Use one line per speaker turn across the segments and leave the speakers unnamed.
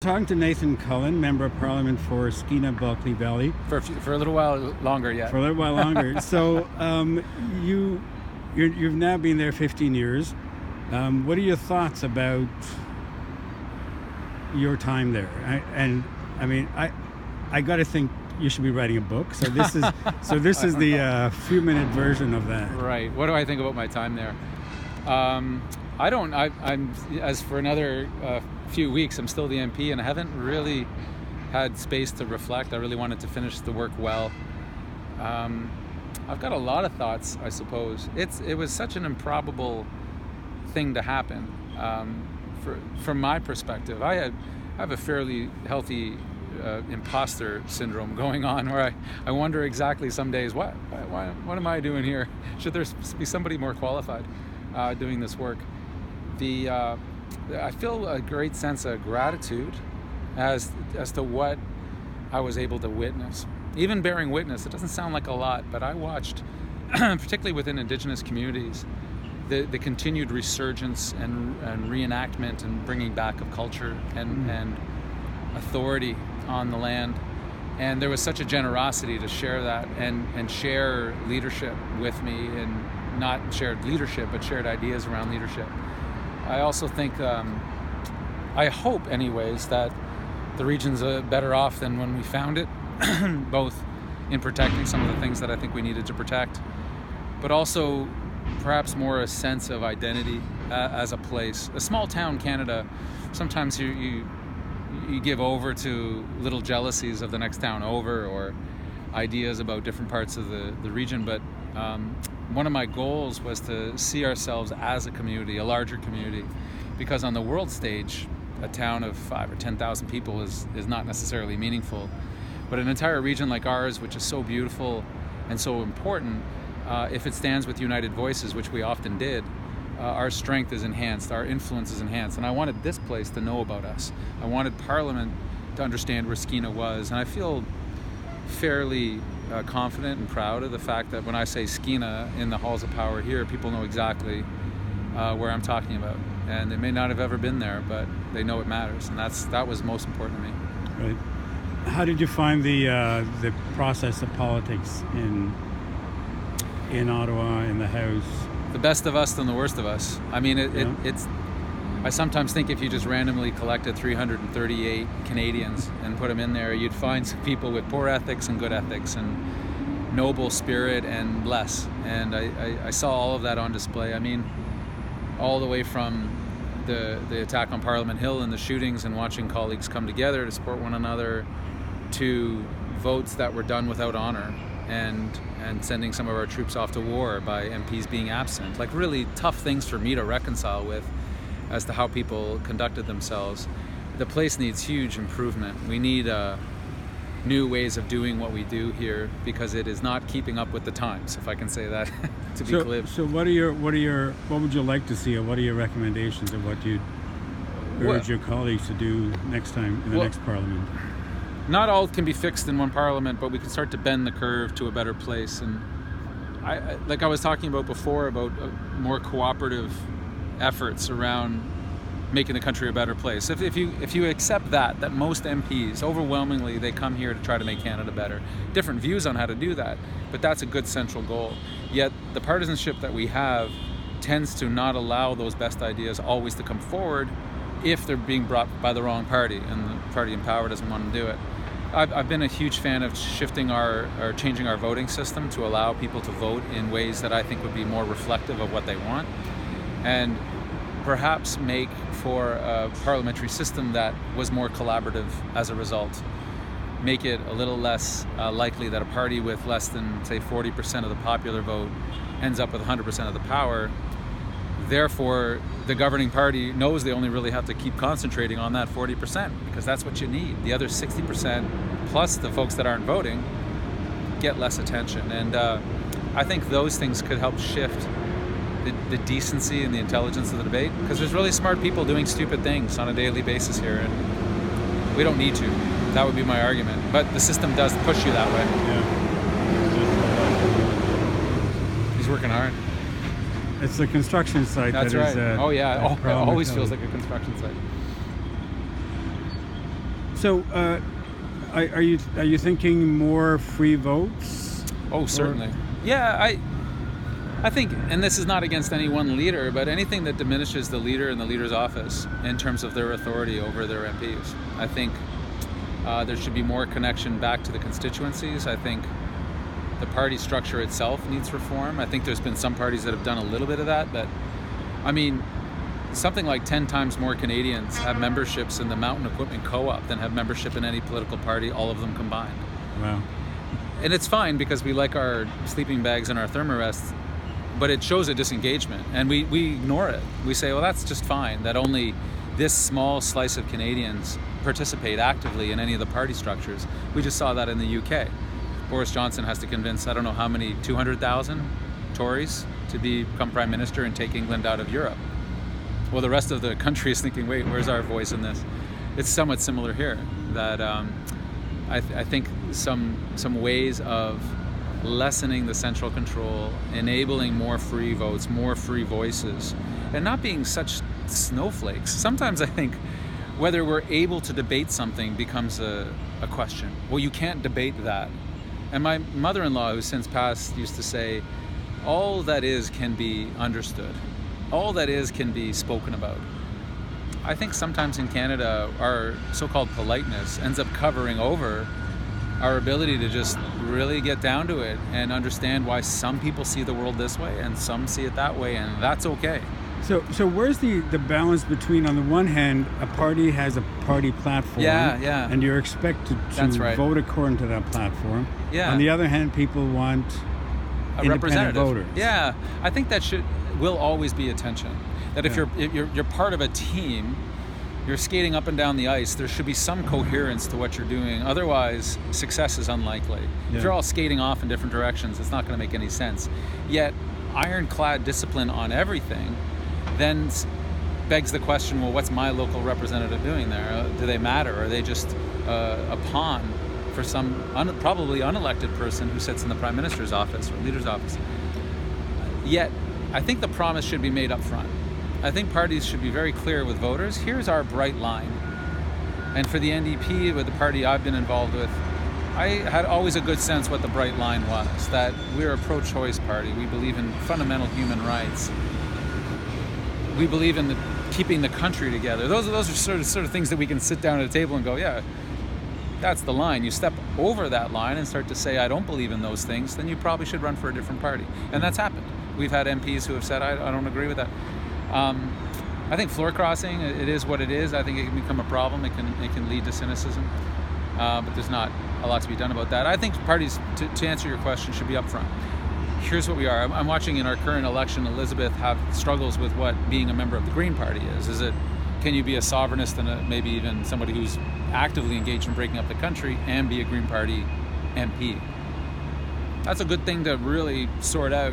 Talking to Nathan Cullen, Member of Parliament for Skeena-Bulkley Valley.
For a little while longer, yeah.
For a little while longer. So you've now been there 15 years. What are your thoughts about your time there? I got to think you should be writing a book. So this is the few-minute version of that.
Right. What do I think about my time there? I'm as for another few weeks, I'm still the MP, and I haven't really had space to reflect. I really wanted to finish the work well. I've got a lot of thoughts, I suppose. It was such an improbable thing to happen. From my perspective, I have a fairly healthy imposter syndrome going on, where I wonder exactly some days, what am I doing here? Should there be somebody more qualified doing this work? I feel a great sense of gratitude as to what I was able to witness. Even bearing witness, it doesn't sound like a lot, but I watched, particularly within Indigenous communities, the continued resurgence and reenactment and bringing back of culture and authority on the land. And there was such a generosity to share that and share leadership with me, and not shared leadership, but shared ideas around leadership. I also think, I hope anyways, that the region's better off than when we found it, both in protecting some of the things that I think we needed to protect, but also perhaps more a sense of identity as a place. A small town Canada, sometimes you give over to little jealousies of the next town over, or ideas about different parts of the region, but one of my goals was to see ourselves as a community, a larger community, because on the world stage, a town of 5,000 or 10,000 people is not necessarily meaningful. But an entire region like ours, which is so beautiful and so important, if it stands with united voices, which we often did, our strength is enhanced, our influence is enhanced. And I wanted this place to know about us. I wanted Parliament to understand where Skeena was. And I feel fairly confident and proud of the fact that when I say Skeena in the halls of power here, people know exactly where I'm talking about. And they may not have ever been there, but they know it matters. And that was most important to me.
Right. How did you find the process of politics in Ottawa, in the House?
The best of us than the worst of us. I mean, it's. I sometimes think if you just randomly collected 338 Canadians and put them in there, you'd find some people with poor ethics and good ethics and noble spirit and less. And I saw all of that on display. I mean, all the way from the attack on Parliament Hill and the shootings and watching colleagues come together to support one another, to votes that were done without honor and sending some of our troops off to war by MPs being absent. Like, really tough things for me to reconcile with as to how people conducted themselves. The place needs huge improvement. We need new ways of doing what we do here, because it is not keeping up with the times, if I can say that to be glib.
So what would you like to see, or what are your recommendations of what you'd urge your colleagues to do next time in the next Parliament?
Not all can be fixed in one Parliament, but we can start to bend the curve to a better place. And like I was talking about before, about more cooperative efforts around making the country a better place. If you accept that most MPs, overwhelmingly, they come here to try to make Canada better. Different views on how to do that, but that's a good central goal. Yet the partisanship that we have tends to not allow those best ideas always to come forward if they're being brought by the wrong party, and the party in power doesn't want to do it. I've been a huge fan of changing our voting system to allow people to vote in ways that I think would be more reflective of what they want, and perhaps make for a parliamentary system that was more collaborative as a result. Make it a little less likely that a party with less than, say, 40% of the popular vote ends up with 100% of the power. Therefore, the governing party knows they only really have to keep concentrating on that 40%, because that's what you need. The other 60%, plus the folks that aren't voting, get less attention. And I think those things could help shift the decency and the intelligence of the debate, because there's really smart people doing stupid things on a daily basis here, and we don't need to. That would be my argument. But the system does push you that way.
Yeah.
He's working hard.
It's a construction site.
That's
that
right.
Is,
oh yeah, it always feels like a construction site.
So, are you thinking more free votes?
Oh, certainly. Yeah, I think, and this is not against any one leader, but anything that diminishes the leader and the leader's office in terms of their authority over their MPs. I think there should be more connection back to the constituencies. I think the party structure itself needs reform. I think there's been some parties that have done a little bit of that, but I mean, something like 10 times more Canadians have memberships in the Mountain Equipment Co-op than have membership in any political party, all of them combined.
Wow.
And it's fine because we like our sleeping bags and our thermarests, but it shows a disengagement, and we ignore it. We say, well, that's just fine, that only this small slice of Canadians participate actively in any of the party structures. We just saw that in the UK. Boris Johnson has to convince, I don't know how many, 200,000 Tories to become Prime Minister and take England out of Europe. Well, the rest of the country is thinking, wait, where's our voice in this? It's somewhat similar here, that I think some ways of lessening the central control, enabling more free votes, more free voices, and not being such snowflakes. Sometimes I think whether we're able to debate something becomes a question. Well, you can't debate that. And my mother-in-law, who's since passed, used to say, all that is can be understood. All that is can be spoken about. I think sometimes in Canada, our so-called politeness ends up covering over our ability to just really get down to it and understand why some people see the world this way and some see it that way, and that's okay.
So where's the balance between, on the one hand, a party has a party platform, and you're expected to vote according to that platform.
Yeah.
On the other hand, people want
a representative
voters.
Yeah, I think that will always be a tension. That if you're part of a team, you're skating up and down the ice, there should be some coherence to what you're doing. Otherwise, success is unlikely. If you're all skating off in different directions, it's not going to make any sense. Yet, ironclad discipline on everything then begs the question, well, what's my local representative doing there? Do they matter? Are they just a pawn for some probably unelected person who sits in the Prime Minister's office or leader's office? Yet, I think the promise should be made up front. I think parties should be very clear with voters. Here's our bright line. And for the NDP, with the party I've been involved with, I had always a good sense what the bright line was, that we're a pro-choice party. We believe in fundamental human rights. We believe in keeping the country together. Those are sort of things that we can sit down at a table and go, yeah, that's the line. You step over that line and start to say, I don't believe in those things, then you probably should run for a different party. And that's happened. We've had MPs who have said, I don't agree with that. I think floor crossing, it is what it is. I think it can become a problem. It can lead to cynicism. But there's not a lot to be done about that. I think parties, to answer your question, should be upfront. Here's what we are. I'm watching in our current election, Elizabeth have struggles with what being a member of the Green Party is. Is it, can you be a sovereignist and maybe even somebody who's actively engaged in breaking up the country and be a Green Party MP? That's a good thing to really sort out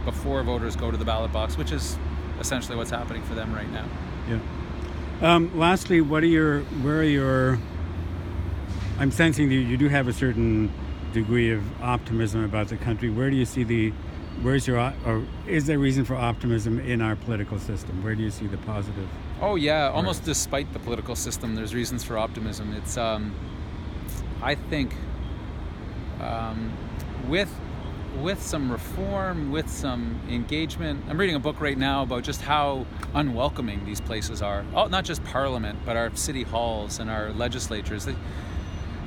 before voters go to the ballot box, which is essentially what's happening for them right now.
Yeah. Lastly, where are your? I'm sensing that you do have a certain degree of optimism about the country. Where do you see or is there reason for optimism in our political system? Where do you see the positive?
Oh yeah, almost despite the political system, there's reasons for optimism. It's, I think, with some reform, with some engagement. I'm reading a book right now about just how unwelcoming these places are. Oh, not just Parliament, but our city halls and our legislatures.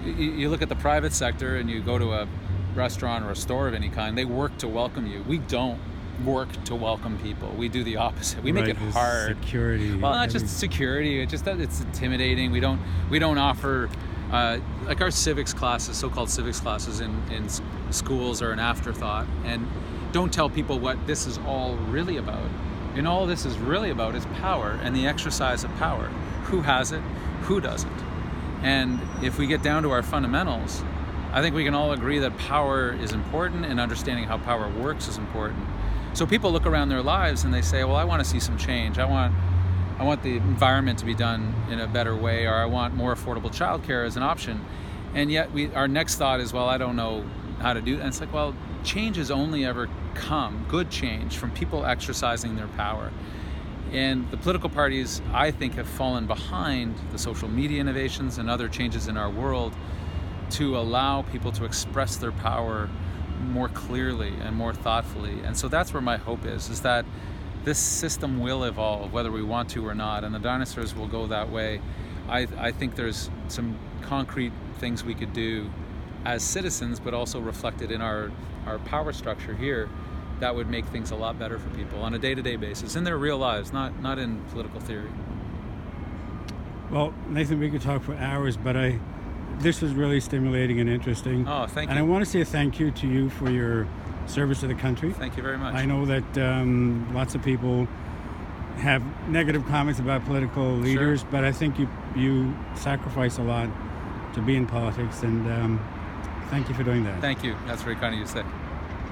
You look at the private sector and you go to a restaurant or a store of any kind, they work to welcome you. We don't work to welcome people. We do the opposite. We make it hard.
Security.
Well, not just security. It's intimidating. We don't offer like our civics classes, so-called civics classes in schools, are an afterthought, and don't tell people what this is all really about. And all this is really about is power and the exercise of power. Who has it? Who doesn't? And if we get down to our fundamentals, I think we can all agree that power is important and understanding how power works is important. So people look around their lives and they say, well, I want to see some change. I want the environment to be done in a better way, or I want more affordable childcare as an option. And yet our next thought is, well, I don't know how to do that. And it's like, well, change has only ever come, good change, from people exercising their power. And the political parties, I think, have fallen behind the social media innovations and other changes in our world to allow people to express their power more clearly and more thoughtfully. And so that's where my hope is that this system will evolve, whether we want to or not, and the dinosaurs will go that way. I think there's some concrete things we could do as citizens, but also reflected in our power structure here, that would make things a lot better for people on a day-to-day basis in their real lives, not in political theory.
Well, Nathan, we could talk for hours, but this was really stimulating and interesting.
Oh, thank you.
And I want to say a thank you to you for your service to the country.
Thank you very much.
I know that lots of people have negative comments about political leaders,
Sure.
but I think you sacrifice a lot to be in politics, and thank you for doing that.
Thank you. That's very kind of you to say.